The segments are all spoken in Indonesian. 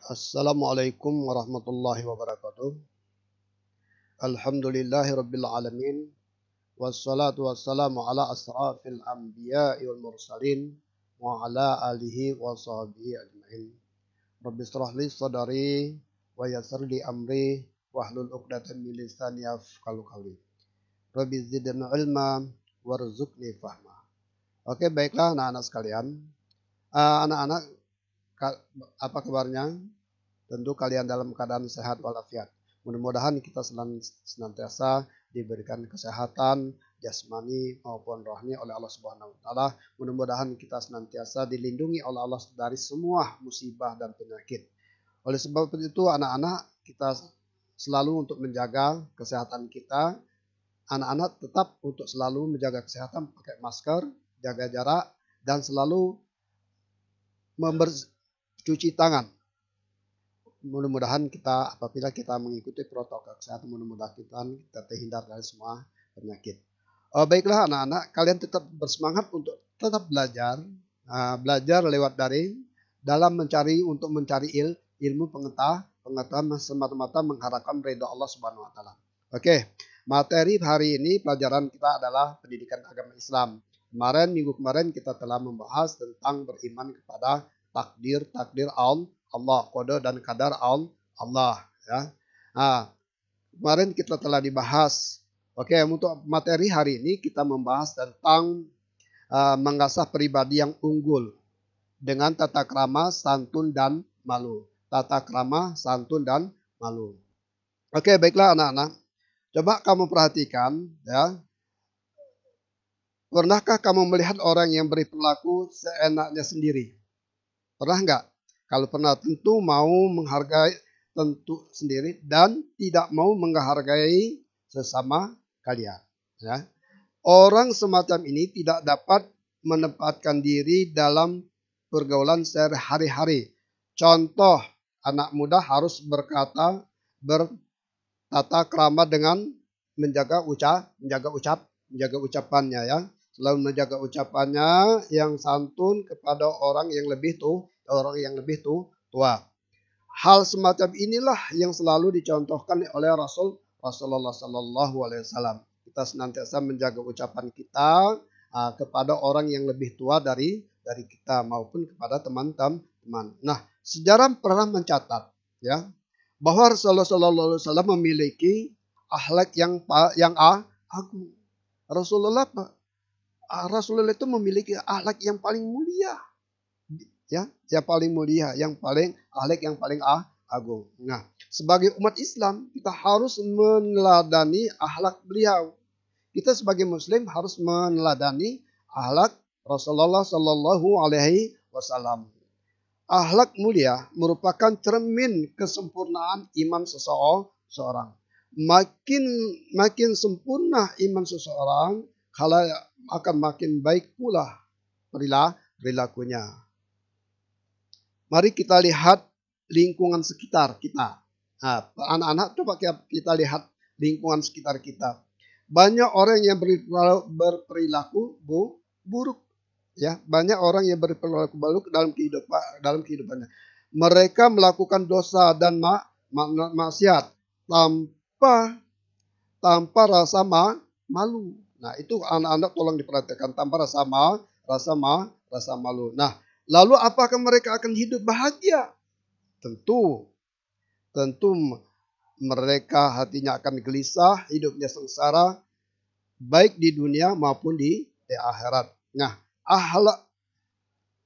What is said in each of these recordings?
Assalamualaikum warahmatullahi wabarakatuh. Alhamdulillahi rabbil alamin. Wassalatu wassalamu ala asrafil anbiya'i wal mursalin wa ala alihi wa sahbihi ajma'in. Rabbi israh li sadari wa yassir li amri wahlul 'uqdatam min lisani yafqahu qawli. Rabbi zidna ilma warzuqni fahma. Oke, baiklah anak-anak sekalian. Anak-anak, apa kabarnya? Tentu kalian dalam keadaan sehat walafiat. Mudah-mudahan kita senantiasa diberikan kesehatan jasmani maupun rohani oleh Allah Subhanahu wa taala. Mudah-mudahan kita senantiasa dilindungi oleh Allah dari semua musibah dan penyakit. Oleh sebab itu anak-anak, kita selalu untuk menjaga kesehatan kita. Anak-anak tetap untuk selalu menjaga kesehatan, pakai masker, jaga jarak, dan selalu mencuci tangan. Mudah-mudahan kita apabila kita mengikuti protokol kesehatan, mudah-mudahan kita terhindar dari semua penyakit. Baiklah anak-anak, kalian tetap bersemangat untuk tetap belajar, belajar lewat daring dalam mencari ilmu pengetahuan semata-mata mengharapkan ridha Allah Subhanahu wa taala. Oke, materi hari ini pelajaran kita adalah pendidikan agama Islam. Minggu kemarin kita telah membahas tentang beriman kepada takdir Allah, qada dan qadar Allah, ya. Kemarin kita telah dibahas. Oke, untuk materi hari ini kita membahas tentang mengasah pribadi yang unggul dengan tata krama, santun dan malu. Tata krama, santun dan malu. Oke, baiklah anak-anak. Coba kamu perhatikan, ya. Pernahkah kamu melihat orang yang berperilaku seenaknya sendiri? Pernah enggak? Kalau pernah, tentu mau menghargai tentu sendiri dan tidak mau menghargai sesama kalian. Ya. Orang semacam ini tidak dapat menempatkan diri dalam pergaulan sehari-hari. Contoh, anak muda harus bertata krama dengan menjaga ucapannya, ya. Selalu menjaga ucapannya yang santun kepada orang yang lebih tua. Hal semacam inilah yang selalu dicontohkan oleh Rasulullah Sallallahu Alaihi Wasallam. Kita senantiasa menjaga ucapan kita kepada orang yang lebih tua dari kita maupun kepada teman-teman. Nah, sejarah pernah mencatat, ya, bahwa Rasulullah Sallallahu Alaihi Wasallam memiliki akhlak yang agung. Rasulullah itu memiliki akhlak yang paling mulia, ya, yang paling mulia, akhlak yang paling agung. Nah, sebagai umat Islam kita harus meneladani akhlak beliau. Kita sebagai Muslim harus meneladani akhlak Rasulullah Sallallahu Alaihi Wasallam. Akhlak mulia merupakan cermin kesempurnaan iman seseorang. Makin sempurna iman seseorang, akan makin baik pula perilakunya. Mari kita lihat lingkungan sekitar kita. Nah, anak-anak, coba kita lihat lingkungan sekitar kita. Banyak orang yang berperilaku buruk, ya. Banyak orang yang berperilaku buruk dalam kehidupannya. Mereka melakukan dosa dan maksiat tanpa rasa malu. Nah, itu anak-anak tolong diperhatikan, tanpa rasa malu. Nah, lalu apakah mereka akan hidup bahagia? Tentu mereka hatinya akan gelisah, hidupnya sengsara, baik di dunia maupun di akhirat. Nah,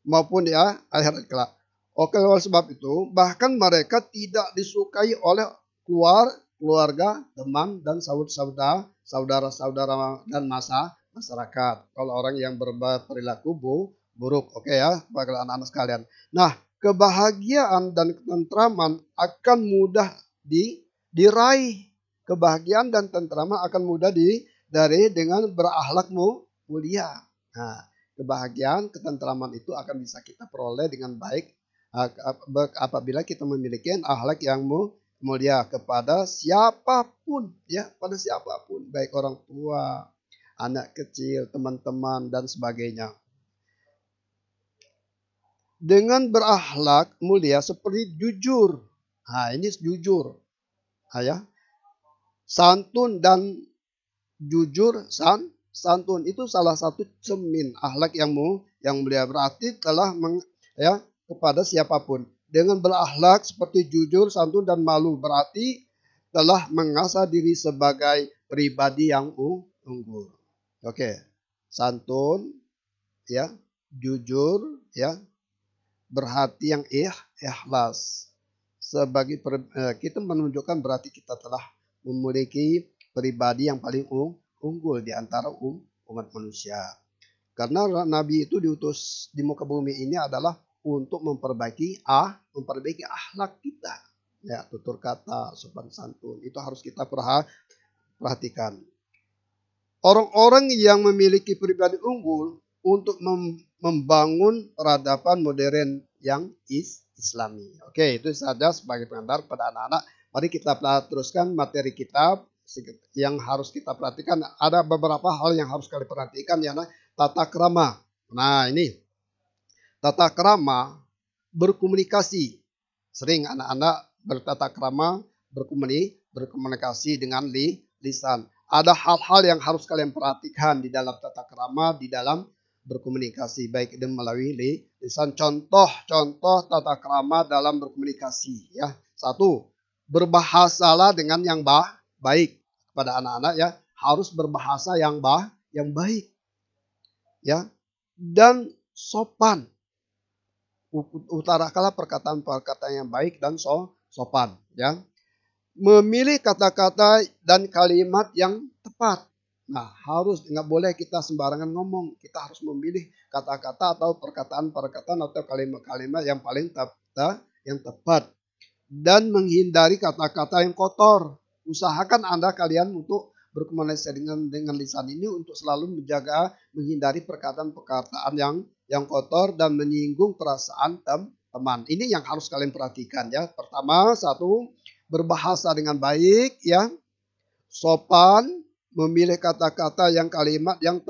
maupun di akhirat kelak. Oke, oleh sebab itu, bahkan mereka tidak disukai oleh keluarga, teman, dan saudara-saudara dan masyarakat. Kalau orang yang berperilaku buruk, oke, ya, bagi anak-anak sekalian. Nah, kebahagiaan dan ketentraman akan mudah diraih. Kebahagiaan dan ketentraman akan mudah diraih dengan berakhlak mulia. Nah, kebahagiaan, ketentraman itu akan bisa kita peroleh dengan baik apabila kita memiliki akhlak yang mulia kepada siapapun, ya, pada siapapun, baik orang tua, anak kecil, teman-teman, dan sebagainya. dengan berakhlak mulia seperti jujur. Nah, ini jujur. Nah, ya. Santun dan jujur, santun itu salah satu cermin akhlak yang mulia, berarti telah kepada siapapun. Dengan berakhlak seperti jujur, santun dan malu, berarti telah mengasah diri sebagai pribadi yang unggul. Oke. Santun, ya, jujur, ya, berhati yang ikhlas. Sebagai kita menunjukkan berarti kita telah memiliki pribadi yang paling unggul di antara umat manusia. Karena Nabi itu diutus di muka bumi ini adalah untuk memperbaiki akhlak kita. Ya, tutur kata, sopan santun itu harus kita perhatikan. Orang-orang yang memiliki pribadi unggul untuk membangun peradaban modern yang Islami. Oke, itu saja sebagai pengantar pada anak-anak. Mari kita teruskan materi kita yang harus kita perhatikan. Ada beberapa hal yang harus kalian perhatikan, ya, tata krama. Nah, ini tata krama berkomunikasi. Sering anak-anak bertata krama berkomunikasi dengan lisan. Ada hal-hal yang harus kalian perhatikan di dalam tata krama, di dalam berkomunikasi, baik itu melalui lisan. Contoh tata krama dalam berkomunikasi, ya. 1. Berbahasalah dengan yang baik. Kepada anak-anak, ya, harus berbahasa yang baik, ya, dan sopan. Utarakanlah perkataan yang baik dan sopan, ya. Memilih kata-kata dan kalimat yang tepat. Nah, nggak boleh kita sembarangan ngomong. Kita harus memilih kata-kata atau perkataan atau kalimat-kalimat yang paling tepat. Dan menghindari kata-kata yang kotor. Usahakan kalian untuk berkomunikasi dengan lisan ini untuk selalu menghindari perkataan-perkataan yang kotor dan menyinggung perasaan teman. Ini yang harus kalian perhatikan, ya. Pertama, 1. Berbahasa dengan baik, ya, sopan, memilih kata-kata yang kalimat yang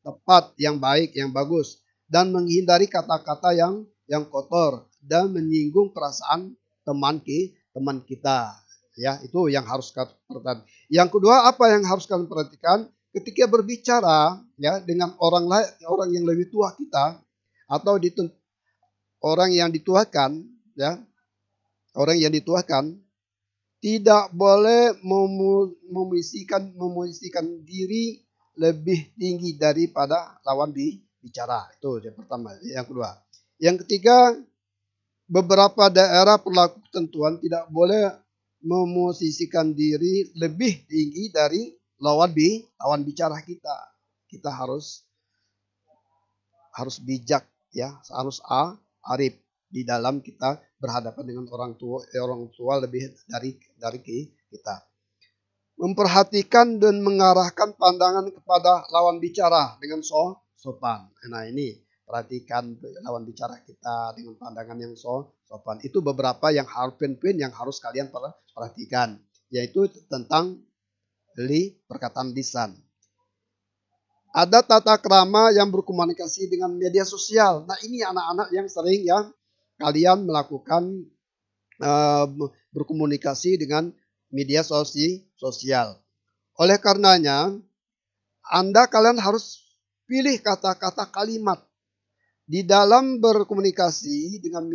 tepat, yang baik, yang bagus, dan menghindari kata-kata yang kotor dan menyinggung perasaan teman kita, ya. Itu yang harus kalian perhatikan. Yang kedua, apa yang harus kalian perhatikan ketika berbicara, ya, dengan orang yang lebih tua kita atau orang yang dituakan, ya, orang yang dituakan. Tidak boleh memosisikan diri lebih tinggi daripada lawan bicara. Itu yang pertama. Yang kedua. Yang ketiga, beberapa daerah berlaku ketentuan tidak boleh memosisikan diri lebih tinggi dari lawan bicara kita. Kita harus bijak, ya, harus arif di dalam kita berhadapan dengan orang tua lebih dari kita. Memperhatikan dan mengarahkan pandangan kepada lawan bicara dengan sopan. Nah, ini perhatikan lawan bicara kita dengan pandangan yang sopan. Itu beberapa yang harus kalian perhatikan, yaitu tentang perkataan lisan. Ada tata krama yang berkomunikasi dengan media sosial. Nah, ini anak-anak yang sering, ya, kalian melakukan berkomunikasi dengan media sosial. Oleh karenanya, kalian harus pilih kata-kata kalimat. Di dalam berkomunikasi dengan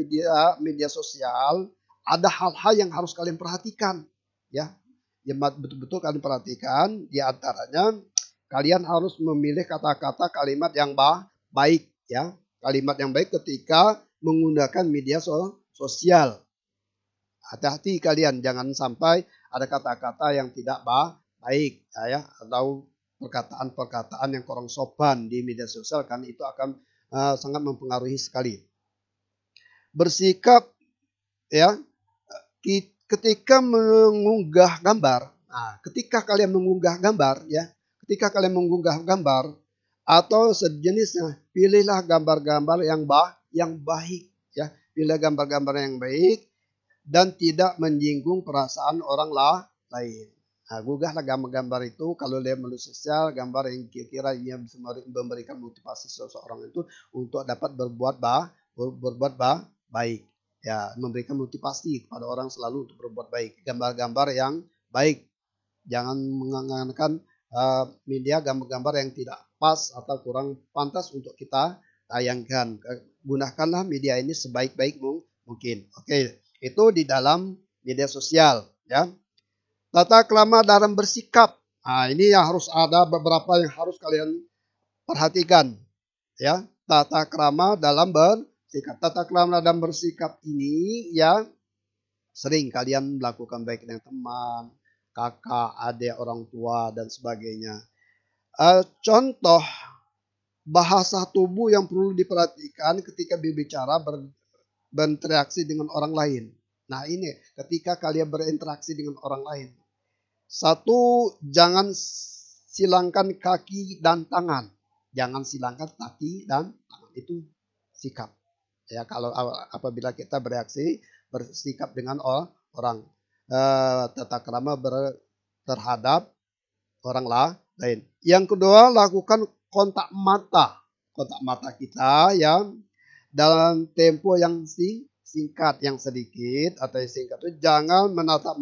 media sosial, ada hal-hal yang harus kalian perhatikan, ya. Yang betul-betul kalian perhatikan, di antaranya kalian harus memilih kata-kata kalimat yang baik, ya. Kalimat yang baik ketika menggunakan media sosial. Hati-hati kalian, jangan sampai ada kata-kata yang tidak baik, ya, atau perkataan-perkataan yang kurang sopan di media sosial, kan itu akan sangat mempengaruhi sekali. Bersikap, ya, ketika mengunggah gambar. Nah, ketika kalian mengunggah gambar, ya, atau sejenisnya, pilihlah gambar-gambar yang baik, ya. Pilih gambar-gambar yang baik dan tidak menyinggung perasaan orang lain. Nah, gugahlah gambar-gambar itu kalau dia media sosial, gambar yang kira-kira yang bisa memberikan motivasi seseorang itu untuk dapat berbuat berbuat baik. Ya, memberikan motivasi kepada orang selalu untuk berbuat baik. Gambar-gambar yang baik. Jangan menggunakan media gambar-gambar yang tidak pas atau kurang pantas untuk kita tayangkan. Gunakanlah media ini sebaik-baik mungkin. Oke, itu di dalam media sosial, ya. Tata krama dalam bersikap. Nah, ini yang harus ada beberapa yang harus kalian perhatikan, ya. Tata krama dalam bersikap. Tata krama dalam bersikap ini ya sering kalian melakukan baik dengan teman, kakak, adik, orang tua dan sebagainya. Contoh bahasa tubuh yang perlu diperhatikan ketika berbicara berinteraksi dengan orang lain. Nah, ini ketika kalian berinteraksi dengan orang lain. Satu, jangan silangkan kaki dan tangan. Jangan silangkan kaki dan tangan. Itu sikap. Ya, kalau apabila kita bersikap dengan orang, tata krama terhadap orang lain. Yang kedua, lakukan kontak mata. Kontak mata kita yang dalam tempo yang singkat, yang sedikit atau yang singkat itu jangan menatap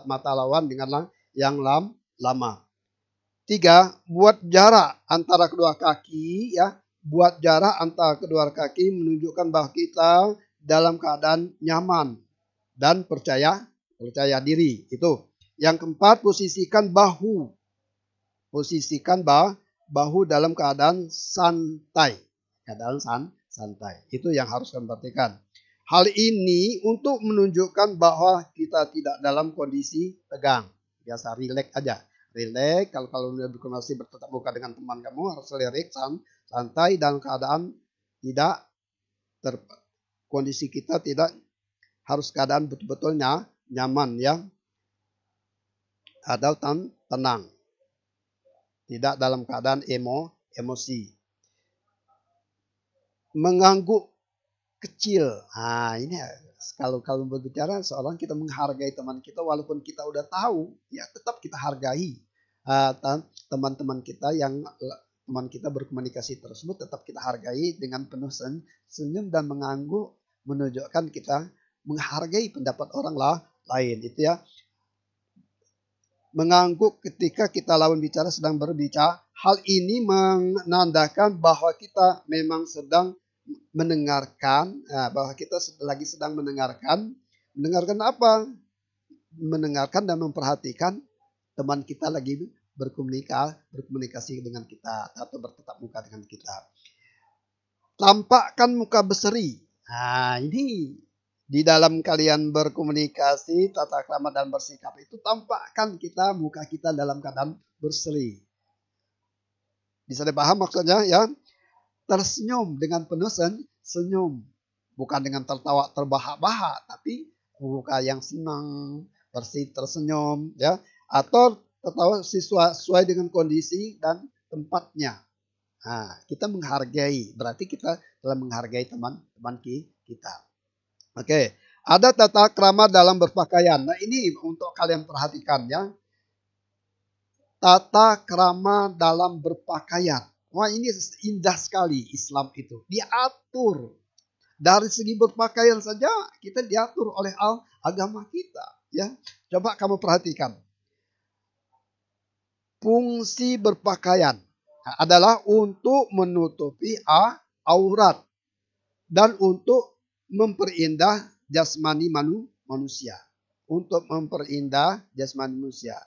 mata lawan dengan yang lama. 3, buat jarak antara kedua kaki, ya. Buat jarak antara kedua kaki menunjukkan bahwa kita dalam keadaan nyaman dan percaya diri. Itu. Yang keempat, posisikan bahu. Posisikan bahu dalam keadaan santai. Keadaan santai. Itu yang harus kalian perhatikan. Hal ini untuk menunjukkan bahwa kita tidak dalam kondisi tegang. Biasa rileks aja. Rileks, kalau berkomunikasi bertatap muka dengan teman kamu harus rileks, santai dalam keadaan tidak kondisi kita tidak harus keadaan betul-betul nyaman, ya. Atau tenang. Tidak dalam keadaan emosi. Mengangguk kecil. Nah, ini kalau berbicara seorang kita menghargai teman kita walaupun kita udah tahu, ya tetap kita hargai teman-teman kita yang teman kita berkomunikasi tersebut, tetap kita hargai dengan penuh senyum dan mengangguk, menunjukkan kita menghargai pendapat orang lain. Itu ya. Mengangguk ketika kita lawan bicara sedang berbicara. Hal ini menandakan bahwa kita memang sedang mendengarkan, bahwa kita lagi sedang mendengarkan. Mendengarkan apa? Mendengarkan dan memperhatikan teman kita lagi berkomunikasi dengan kita atau bertatap muka dengan kita. Tampakkan muka berseri. Nah, ini di dalam kalian berkomunikasi, tata krama dan bersikap itu tampakkan muka kita dalam keadaan berseri. Bisa dipaham maksudnya, ya? Tersenyum dengan penuh senyum. Bukan dengan tertawa terbahak-bahak, tapi muka yang senang, bersih, tersenyum, ya. Atau tertawa sesuai dengan kondisi dan tempatnya. Nah, kita menghargai, berarti kita telah menghargai teman-teman kita. Oke, ada tata krama dalam berpakaian. Nah, ini untuk kalian perhatikan, ya. Tata krama dalam berpakaian. Wah, ini indah sekali Islam itu. Diatur. Dari segi berpakaian saja kita diatur oleh agama kita, ya. Coba kamu perhatikan. Fungsi berpakaian adalah untuk menutupi aurat dan untuk memperindah jasmani manusia. Untuk memperindah jasmani manusia.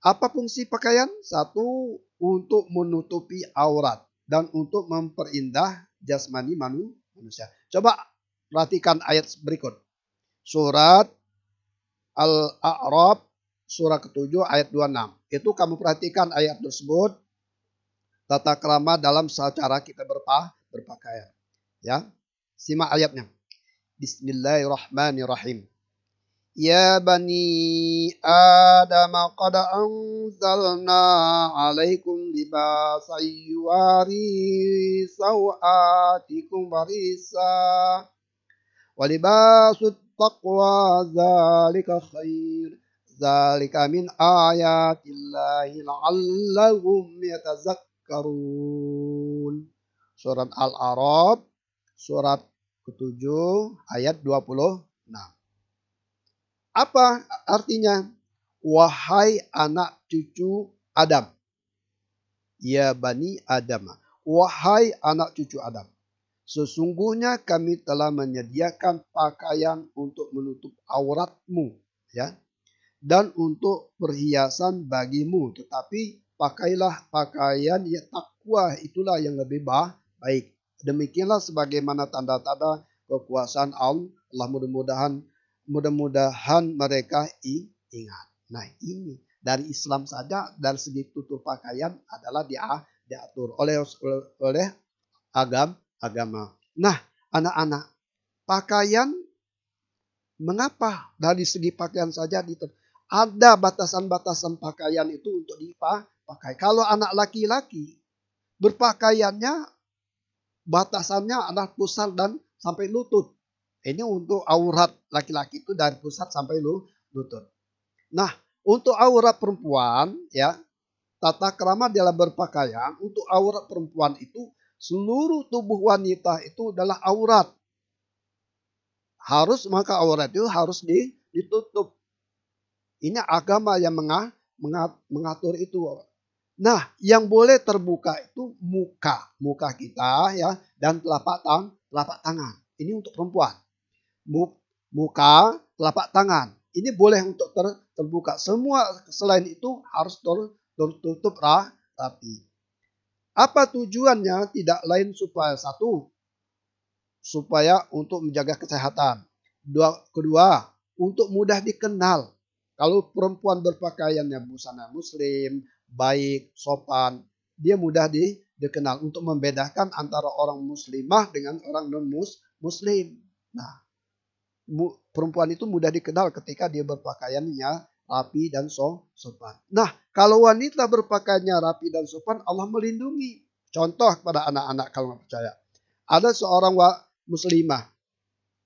Apa fungsi pakaian? Satu, untuk menutupi aurat dan untuk memperindah jasmani manusia. Coba perhatikan ayat berikut. Surat Al-A'raf surah ke-7 ayat 26. Itu kamu perhatikan ayat tersebut. Tata krama dalam cara kita berpakaian. Ya, simak ayatnya. Bismillahirrahmanirrahim. Ya bani Adam qad anzalna alaikum libasan yuwari sawatikum barisa wa libasut taqwa zalika khair zalika min ayatillahi la'allahum yatazakkarun. Surat Al-A'raf, surat ke-7 ayat 26. Apa artinya? Wahai anak cucu Adam. Ya Bani Adam. Wahai anak cucu Adam. Sesungguhnya kami telah menyediakan pakaian untuk menutup auratmu. Ya. Dan untuk perhiasan bagimu. Tetapi pakailah pakaian yang takwa, itulah yang lebih baik. Demikianlah sebagaimana tanda-tanda kekuasaan Allah, mudah-mudahan mereka ingat. Nah ini dari Islam saja dari segi tutur pakaian adalah diatur oleh agama. Nah anak-anak, pakaian, mengapa dari segi pakaian saja ada batasan-batasan pakaian itu untuk dipakai. Kalau anak laki-laki berpakaiannya batasannya adalah pusar dan sampai lutut. Ini untuk aurat laki-laki itu dari pusat sampai lutut. Nah, untuk aurat perempuan, ya, tata krama dalam berpakaian, untuk aurat perempuan itu seluruh tubuh wanita itu adalah aurat. Maka aurat itu harus ditutup. Ini agama yang mengatur itu. Nah, yang boleh terbuka itu muka kita, ya, dan telapak tangan. Ini untuk perempuan. Muka, telapak tangan. Ini boleh untuk terbuka. Semua selain itu harus tertutup rapi. Apa tujuannya? Tidak lain supaya untuk menjaga kesehatan. Kedua, untuk mudah dikenal. Kalau perempuan berpakaiannya busana muslim, baik, sopan, dia mudah dikenal untuk membedakan antara orang muslimah dengan orang non-muslim. Nah, perempuan itu mudah dikenal ketika dia berpakaiannya rapi dan sopan. Nah, kalau wanita berpakaiannya rapi dan sopan, Allah melindungi. Contoh kepada anak-anak kalau nggak percaya. Ada seorang muslimah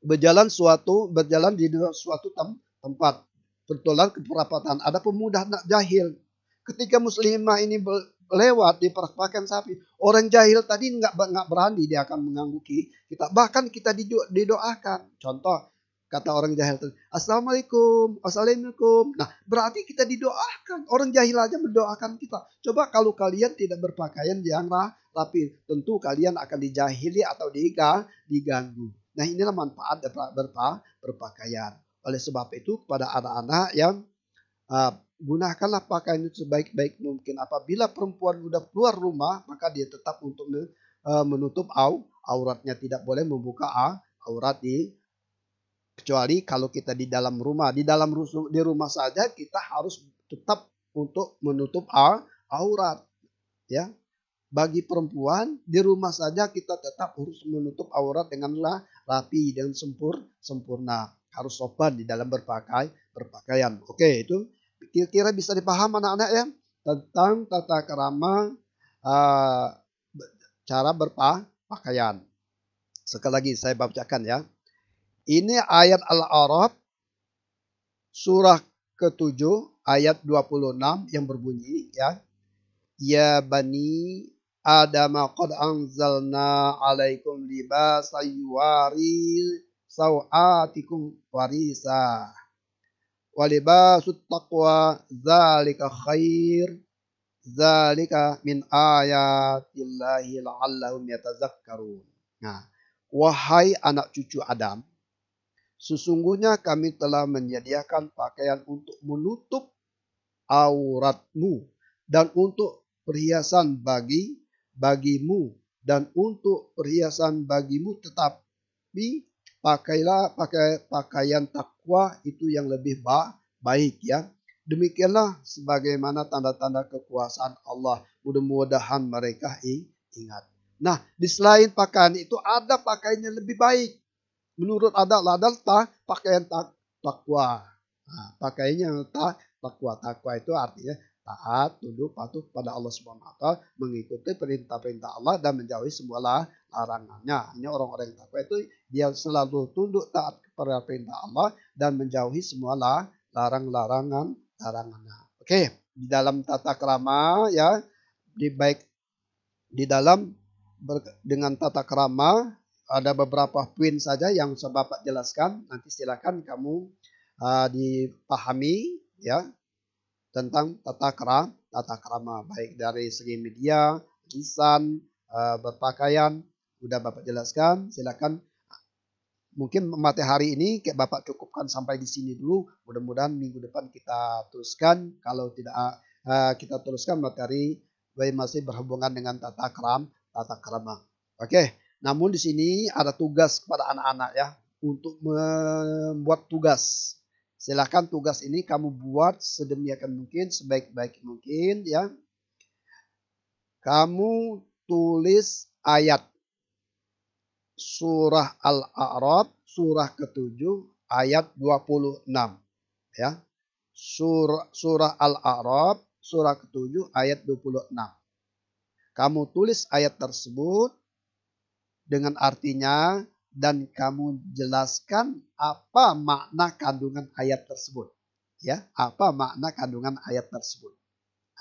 berjalan di suatu tempat, bertolak ke perapatan. Ada pemuda anak jahil. Ketika muslimah ini lewat di perapatan sapi, orang jahil tadi nggak berani dia akan mengganggu kita. Bahkan kita didoakan. Contoh, kata orang jahil tadi, Assalamualaikum. Nah, berarti kita didoakan. Orang jahil aja mendoakan kita. Coba kalau kalian tidak berpakaian yang rapi, tentu kalian akan dijahili atau diganggu. Nah, inilah manfaat berpakaian. Oleh sebab itu, kepada anak-anak yang gunakanlah pakaian itu sebaik-baik mungkin. Apabila perempuan sudah keluar rumah, maka dia tetap untuk menutup auratnya. Tidak boleh membuka aurat kecuali kalau kita di dalam rumah. Di rumah saja kita harus tetap untuk menutup aurat. Ya. Bagi perempuan di rumah saja kita tetap harus menutup aurat dengan rapi dan sempurna. Harus sopan di dalam berpakaian. Oke, itu kira-kira bisa dipaham anak-anak ya tentang tata krama cara berpakaian. Sekali lagi saya bacakan ya. Ini ayat Al-A'raf surah ke-7 ayat 26 yang berbunyi ya. Ya Bani Adam qad anzalna alaikum libasan yuwari sawatikum warisa. Walibasut taqwa zalika khair. Zalika min ayatillahi la'allahum yatazakkarun. Nah, wahai anak cucu Adam, sesungguhnya kami telah menyediakan pakaian untuk menutup auratmu dan untuk perhiasan bagimu dan untuk perhiasan bagimu, tetapi pakailah pakaian takwa, itu yang lebih baik ya. Demikianlah sebagaimana tanda-tanda kekuasaan Allah. Mudah-mudahan mereka ingat. Nah, di selain pakaian itu ada pakaian yang lebih baik. Menurut adalah pakaian takwa. Nah, pakaiannya takwa. Takwa itu artinya taat, tunduk, patuh kepada Allah SWT, mengikuti perintah-perintah Allah dan menjauhi semua larangannya. Ini orang-orang yang takwa itu dia selalu tunduk taat kepada perintah Allah dan menjauhi semua larangannya. Oke, di dalam tata krama ya, baik di dalam dengan tata krama. Ada beberapa poin saja yang Bapak jelaskan. Nanti silakan kamu dipahami ya tentang tata krama baik dari segi media, lisan, berpakaian. Udah Bapak jelaskan. Silakan. Mungkin materi hari ini kayak Bapak cukupkan sampai di sini dulu. Mudah-mudahan minggu depan kita teruskan. Kalau tidak kita teruskan materi masih berhubungan dengan tata krama. Oke. Namun di sini ada tugas kepada anak-anak ya untuk membuat tugas. Silakan tugas ini kamu buat sedemikian mungkin, sebaik-baik mungkin ya. Kamu tulis ayat surah Al-A'raf surah ke-7 ayat 26 ya. Surah Al-A'raf surah ke-7 ayat 26. Kamu tulis ayat tersebut dengan artinya dan kamu jelaskan apa makna kandungan ayat tersebut. Ya, apa makna kandungan ayat tersebut.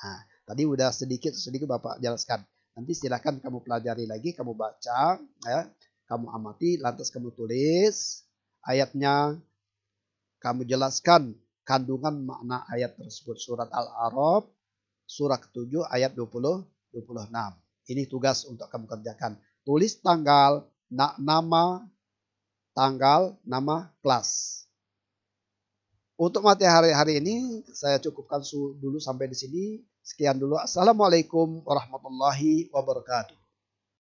Nah, tadi udah sedikit Bapak jelaskan. Nanti silakan kamu pelajari lagi, kamu baca, ya, kamu amati, lantas kamu tulis ayatnya, kamu jelaskan kandungan makna ayat tersebut. Surat Al-A'raf, surah ke-7 ayat 26. Ini tugas untuk kamu kerjakan. Tulis tanggal, nama kelas. Untuk materi hari ini saya cukupkan dulu sampai di sini. Sekian dulu. Assalamualaikum warahmatullahi wabarakatuh.